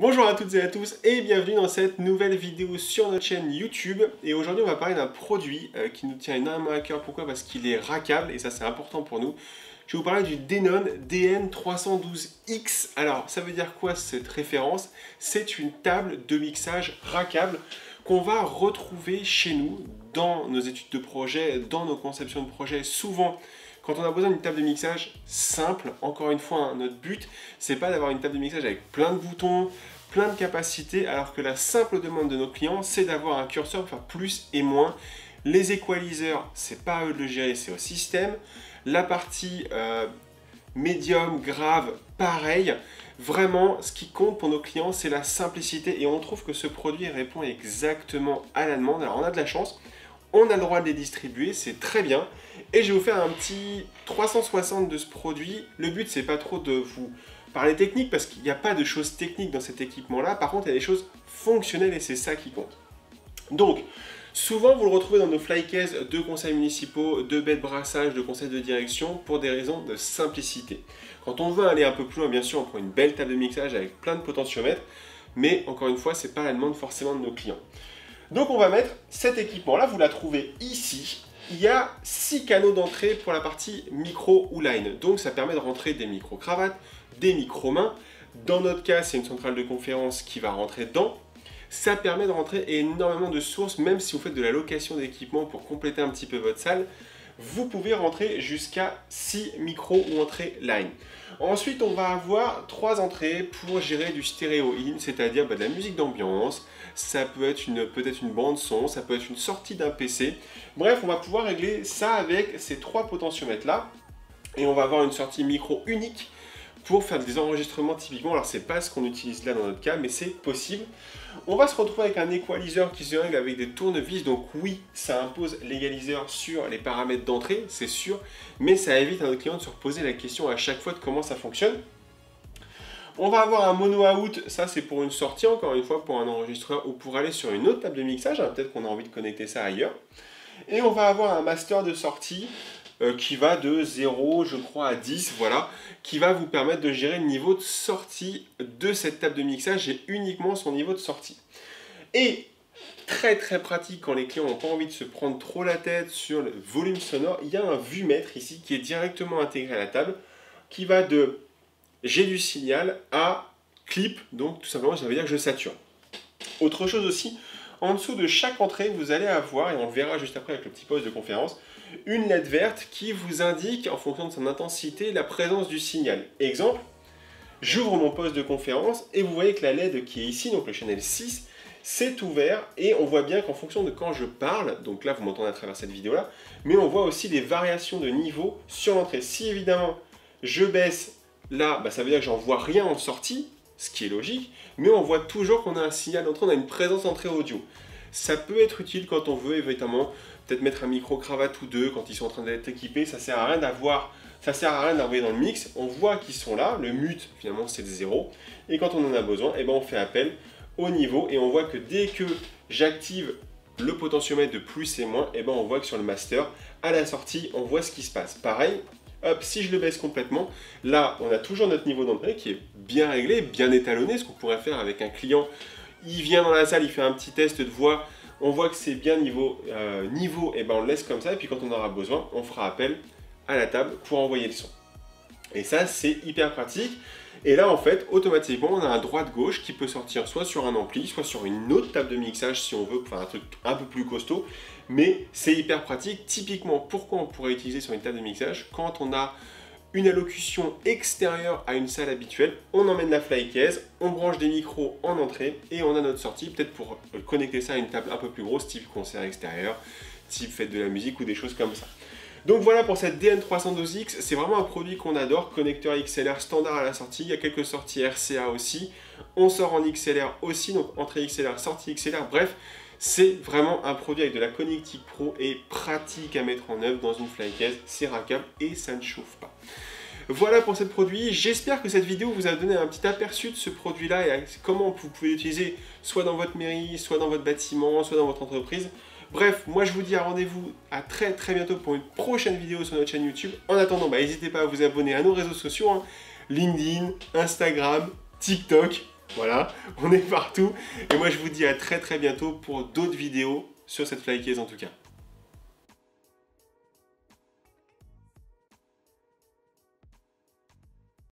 Bonjour à toutes et à tous et bienvenue dans cette nouvelle vidéo sur notre chaîne YouTube. Et aujourd'hui on va parler d'un produit qui nous tient énormément à cœur. Pourquoi? Parce qu'il est rackable et ça c'est important pour nous. Je vais vous parler du Denon DN312X. Alors ça veut dire quoi cette référence? C'est une table de mixage rackable qu'on va retrouver chez nous dans nos études de projet, dans nos conceptions de projet. Souvent, quand on a besoin d'une table de mixage simple, encore une fois, hein, notre but, c'est pas d'avoir une table de mixage avec plein de boutons, plein de capacités, alors que la simple demande de nos clients, c'est d'avoir un curseur pour faire plus et moins. Les equalizers, c'est pas à eux de le gérer, c'est au système. La partie médium, grave, pareil. Vraiment, ce qui compte pour nos clients, c'est la simplicité et on trouve que ce produit répond exactement à la demande. Alors on a de la chance, on a le droit de les distribuer, c'est très bien. Et je vais vous faire un petit 360 de ce produit. Le but, c'est pas trop de vous parler technique parce qu'il n'y a pas de choses techniques dans cet équipement-là. Par contre, il y a des choses fonctionnelles et c'est ça qui compte. Donc, souvent, vous le retrouvez dans nos flycases de conseils municipaux, de baies de brassage, de conseils de direction pour des raisons de simplicité. Quand on veut aller un peu plus loin, bien sûr, on prend une belle table de mixage avec plein de potentiomètres. Mais encore une fois, c'est pas la demande forcément de nos clients. Donc, on va mettre cet équipement-là. Vous la trouvez ici. Il y a 6 canaux d'entrée pour la partie micro ou line. Donc ça permet de rentrer des micro-cravates, des micro-mains. Dans notre cas, c'est une centrale de conférence qui va rentrer dedans. Ça permet de rentrer énormément de sources, même si vous faites de la location d'équipement pour compléter un petit peu votre salle. Vous pouvez rentrer jusqu'à 6 micros ou entrées line. Ensuite, on va avoir 3 entrées pour gérer du stéréo in, c'est-à-dire de la musique d'ambiance. Ça peut être peut-être une bande son, ça peut être une sortie d'un PC. Bref, on va pouvoir régler ça avec ces 3 potentiomètres là. Et on va avoir une sortie micro unique pour faire des enregistrements typiquement. Alors c'est pas ce qu'on utilise là dans notre cas, mais c'est possible. On va se retrouver avec un equalizer qui se règle avec des tournevis. Donc oui, ça impose l'égaliseur sur les paramètres d'entrée, c'est sûr. Mais ça évite à notre client de se reposer la question à chaque fois de comment ça fonctionne. On va avoir un mono out, ça c'est pour une sortie, encore une fois, pour un enregistreur ou pour aller sur une autre table de mixage. Peut-être qu'on a envie de connecter ça ailleurs. Et on va avoir un master de sortie qui va de 0, je crois, à 10, voilà, qui va vous permettre de gérer le niveau de sortie de cette table de mixage et uniquement son niveau de sortie. Et très pratique quand les clients n'ont pas envie de se prendre trop la tête sur le volume sonore, il y a un vumètre ici qui est directement intégré à la table, qui va de j'ai du signal à clip, donc tout simplement ça veut dire que je sature. Autre chose aussi, en dessous de chaque entrée, vous allez avoir, et on le verra juste après avec le petit poste de conférence, une LED verte qui vous indique, en fonction de son intensité, la présence du signal. Exemple, j'ouvre mon poste de conférence et vous voyez que la LED qui est ici, donc le channel 6, c'est ouvert et on voit bien qu'en fonction de quand je parle, donc là vous m'entendez à travers cette vidéo-là, mais on voit aussi des variations de niveau sur l'entrée. Si évidemment je baisse là, ça veut dire que j'en vois rien en sortie, ce qui est logique, mais on voit toujours qu'on a un signal d'entrée, on a une présence entrée audio. Ça peut être utile quand on veut évidemment peut-être mettre un micro-cravate ou deux quand ils sont en train d'être équipés, ça sert à rien d'avoir, ça sert à rien d'envoyer dans le mix, on voit qu'ils sont là, le mute finalement c'est le 0, et quand on en a besoin, on fait appel au niveau, et on voit que dès que j'active le potentiomètre de plus et moins, on voit que sur le master, à la sortie, on voit ce qui se passe. Pareil, hop, si je le baisse complètement, là, on a toujours notre niveau d'entrée qui est bien réglé, bien étalonné, ce qu'on pourrait faire avec un client. Il vient dans la salle, il fait un petit test de voix, on voit que c'est bien niveau, on le laisse comme ça, et puis quand on aura besoin, on fera appel à la table pour envoyer le son. Et ça, c'est hyper pratique. Et là, en fait, automatiquement, on a un droite-gauche qui peut sortir soit sur un ampli, soit sur une autre table de mixage si on veut, enfin un truc un peu plus costaud. Mais c'est hyper pratique. Typiquement, pourquoi on pourrait utiliser sur une table de mixage? Quand on a une allocution extérieure à une salle habituelle, on emmène la flycase, on branche des micros en entrée et on a notre sortie, peut-être pour connecter ça à une table un peu plus grosse, type concert extérieur, type fête de la musique ou des choses comme ça. Donc voilà pour cette DN312X, c'est vraiment un produit qu'on adore, connecteur XLR standard à la sortie, il y a quelques sorties RCA aussi, on sort en XLR aussi, donc entrée XLR, sortie XLR, bref, c'est vraiment un produit avec de la connectique pro et pratique à mettre en œuvre dans une flycase, c'est rackable et ça ne chauffe pas. Voilà pour ce produit, j'espère que cette vidéo vous a donné un petit aperçu de ce produit-là et comment vous pouvez l'utiliser soit dans votre mairie, soit dans votre bâtiment, soit dans votre entreprise. Bref, moi je vous dis à rendez-vous à très bientôt pour une prochaine vidéo sur notre chaîne YouTube. En attendant, n'hésitez pas à vous abonner à nos réseaux sociaux, LinkedIn, Instagram, TikTok. Voilà, on est partout. Et moi je vous dis à très bientôt pour d'autres vidéos sur cette flycase en tout cas.